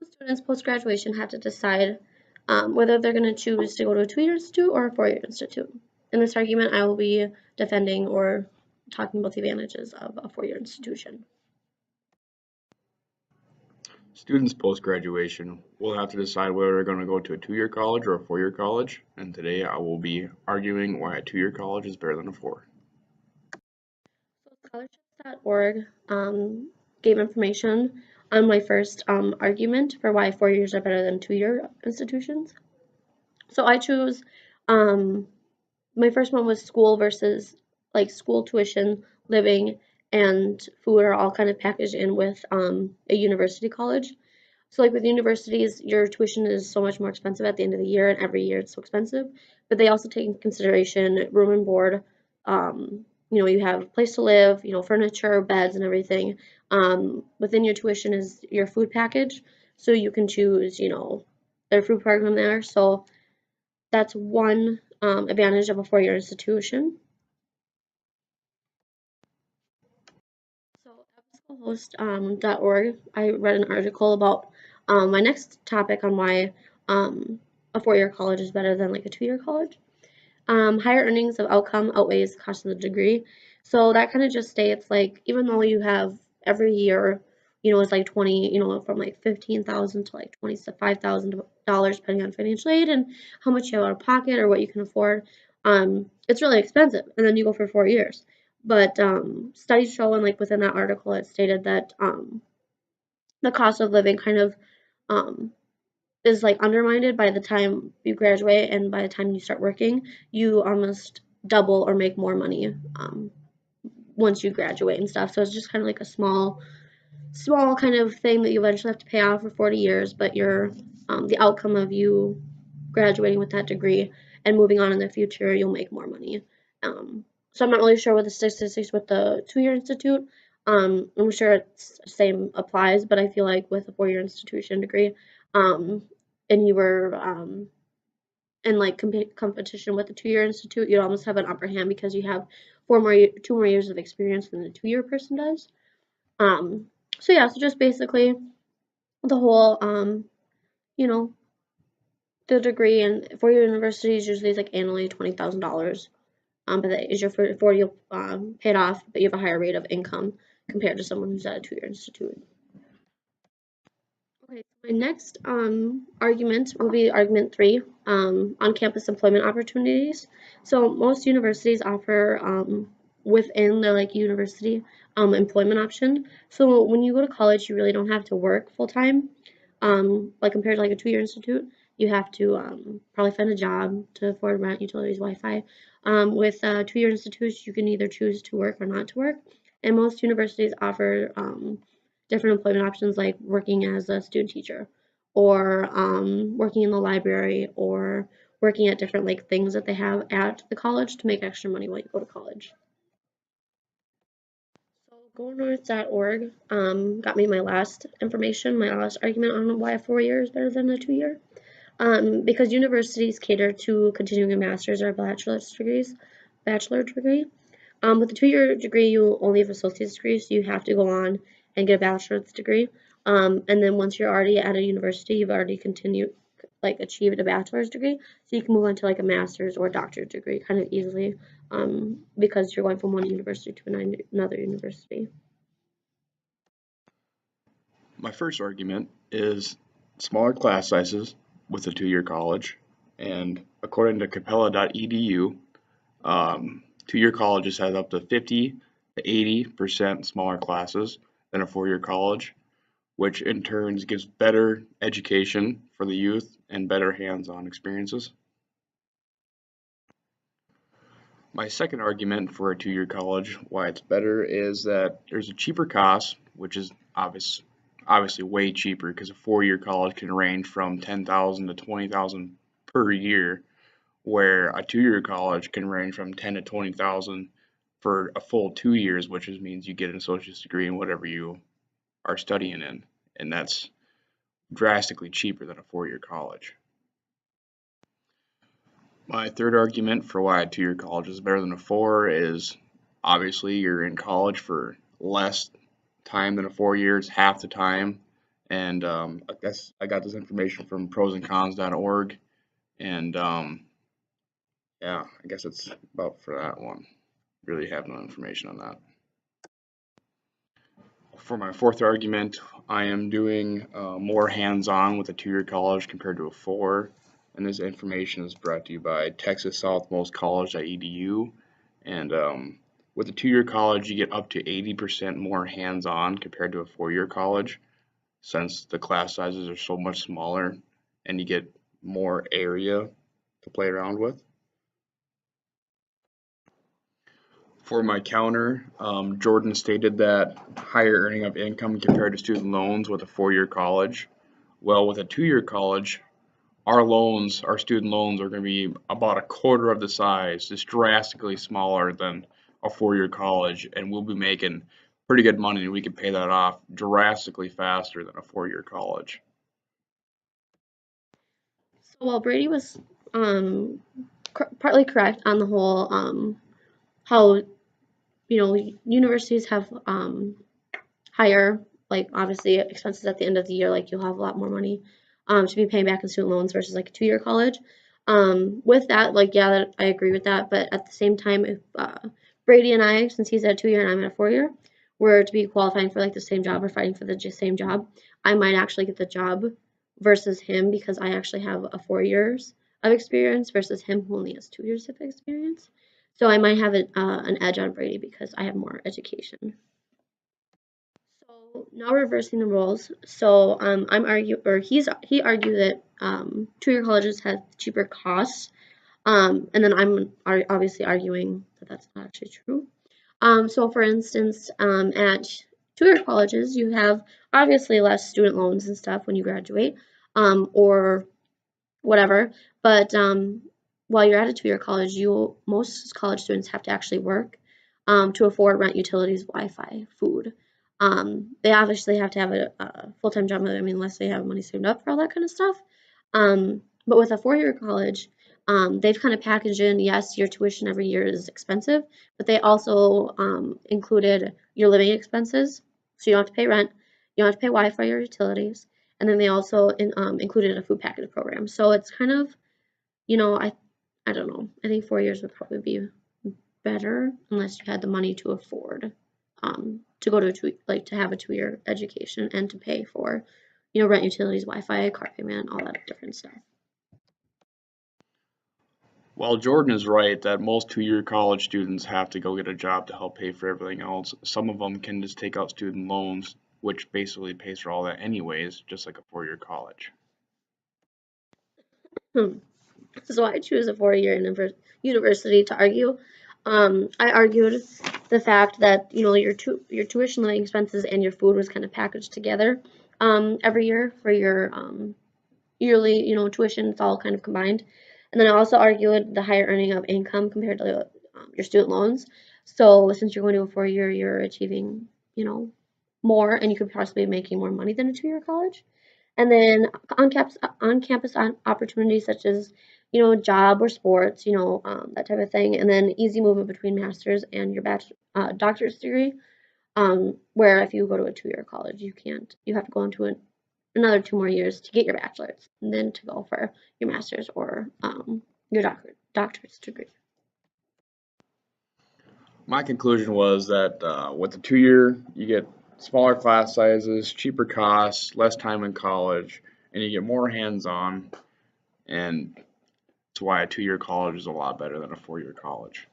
So students post-graduation have to decide whether they're going to choose to go to a 2-year institute or a 4-year institute. In this argument, I will be defending or talking about the advantages of a 4-year institution. Students post-graduation will have to decide whether they're going to go to a 2-year college or a 4-year college, and today I will be arguing why a 2-year college is better than a 4. So scholarships.org gave information on my first argument for why 4 years are better than 2-year institutions. So I chose my first one was school versus like school tuition, living, and food are all kind of packaged in with a university college. So like with universities, your tuition is so much more expensive at the end of the year, and every year it's so expensive. But they also take into consideration room and board. You have a place to live, furniture, beds, and everything. Within your tuition is your food package, so you can choose, their food program there. So that's one advantage of a 4-year institution. So, EBSCOhost.org, I read an article about my next topic on why a 4-year college is better than like a 2-year college. Higher earnings of outcome outweighs the cost of the degree. So that kind of just states like even though you have every year, it's like 20, from like 15,000 to like $25,000 depending on financial aid and how much you have out of pocket or what you can afford. It's really expensive, and then you go for 4 years. But studies show, and like within that article, it stated that the cost of living kind of um, is like undermined by the time you graduate, and by the time you start working, you almost double or make more money once you graduate and stuff. So it's just kind of like a small kind of thing that you eventually have to pay off for 40 years, but you're the outcome of you graduating with that degree and moving on in the future, you'll make more money. So I'm not really sure what the statistics with the 2-year institute. I'm sure it's the same applies, but I feel like with a 4-year institution degree, and you were in like competition with the 2-year institute, you'd almost have an upper hand because you have 2 more years of experience than the 2-year person does. So yeah, so just basically the whole, you know, the degree and 4-year university is usually like annually $20,000. But that is your 40 paid off, but you have a higher rate of income compared to someone who's at a 2-year institute. Okay, so my next argument will be argument 3, on-campus employment opportunities. So most universities offer within the like university employment option. So when you go to college, you really don't have to work full time. Like compared to like a 2-year institute, you have to probably find a job to afford rent, utilities, Wi-Fi. With 2-year institutes, you can either choose to work or not to work. And most universities offer different employment options like working as a student teacher or working in the library or working at different like things that they have at the college to make extra money while you go to college. So gonorth.org got me my last argument on why a 4-year is better than a 2-year. Because universities cater to continuing a master's or bachelor degree. With a 2-year degree, you only have associate's degree, so you have to go on and get a bachelor's degree. And then once you're already at a university, you've already achieved a bachelor's degree, so you can move on to like a master's or a doctorate degree kind of easily, because you're going from one university to another university. My first argument is smaller class sizes with a 2-year college, and according to capella.edu, 2-year colleges have up to 50 to 80% smaller classes than a 4-year college, which in turn gives better education for the youth and better hands-on experiences. My second argument for a 2-year college, why it's better, is that there's a cheaper cost, which is obviously way cheaper because a 4-year college can range from $10,000 to $20,000 per year, where a 2-year college can range from $10,000 to $20,000 for a full 2 years, which means you get an associate's degree in whatever you are studying in, and that's drastically cheaper than a 4-year college. My third argument for why a 2-year college is better than a 4 is obviously you're in college for less time than a 4 years, half the time, And I guess I got this information from prosandcons.org. And yeah, I guess it's about for that one. Really have no information on that. For my fourth argument, I am doing more hands-on with a two-year college compared to a four. And this information is brought to you by Texas Southmost College.edu. And with a two-year college, you get up to 80% more hands-on compared to a four-year college, since the class sizes are so much smaller and you get more area to play around with. For my counter, Jordan stated that higher earning of income compared to student loans with a four-year college. Well, with a two-year college, our student loans are going to be about a quarter of the size, just drastically smaller than a four-year college, and we'll be making pretty good money, and we can pay that off drastically faster than a four-year college. So while Brady was partly correct on the whole how universities have higher, like, obviously expenses at the end of the year, like you'll have a lot more money to be paying back in student loans versus like a 2-year college. With that, like, yeah, that, I agree with that, but at the same time, if Brady and I, since he's at a 2-year and I'm at a 4-year, were to be qualifying for like the same job or fighting for the same job, I might actually get the job versus him because I actually have a 4 years of experience versus him who only has 2 years of experience. So I might have an edge on Brady because I have more education. So now reversing the roles. So he argued that 2-year colleges have cheaper costs, and then I'm obviously arguing that that's not actually true. So for instance, at 2-year colleges, you have obviously less student loans and stuff when you graduate, or whatever. But while you're at a 2-year college, most college students have to actually work to afford rent, utilities, Wi-Fi, food. They obviously have to have a full-time job. I mean, unless they have money saved up for all that kind of stuff. But with a 4-year college, they've kind of packaged in, yes, your tuition every year is expensive, but they also included your living expenses. So you don't have to pay rent, you don't have to pay Wi-Fi or utilities, and then they also included a food package program. So it's kind of, I don't know. I think 4 years would probably be better unless you had the money to afford to go to to have a 2-year education and to pay for, rent, utilities, Wi-Fi, car payment, all that different stuff. While Jordan is right that most two-year college students have to go get a job to help pay for everything else, some of them can just take out student loans, which basically pays for all that anyways, just like a four-year college. So I choose a 4-year university to argue. I argued the fact that your tuition, living expenses, and your food was kind of packaged together every year for your yearly tuition. It's all kind of combined. And then I also argued the higher earning of income compared to your student loans. So since you're going to a 4-year, you're achieving more, and you could possibly be making more money than a 2-year college. And then on campus opportunities such as job or sports, that type of thing, and then easy movement between master's and your doctor's degree. Where if you go to a 2-year college, you have to go into another 2 more years to get your bachelor's, and then to go for your master's or your doctor's degree. My conclusion was that with the two-year, you get smaller class sizes, cheaper costs, less time in college, and you get more hands-on, and that's why a two-year college is a lot better than a four-year college.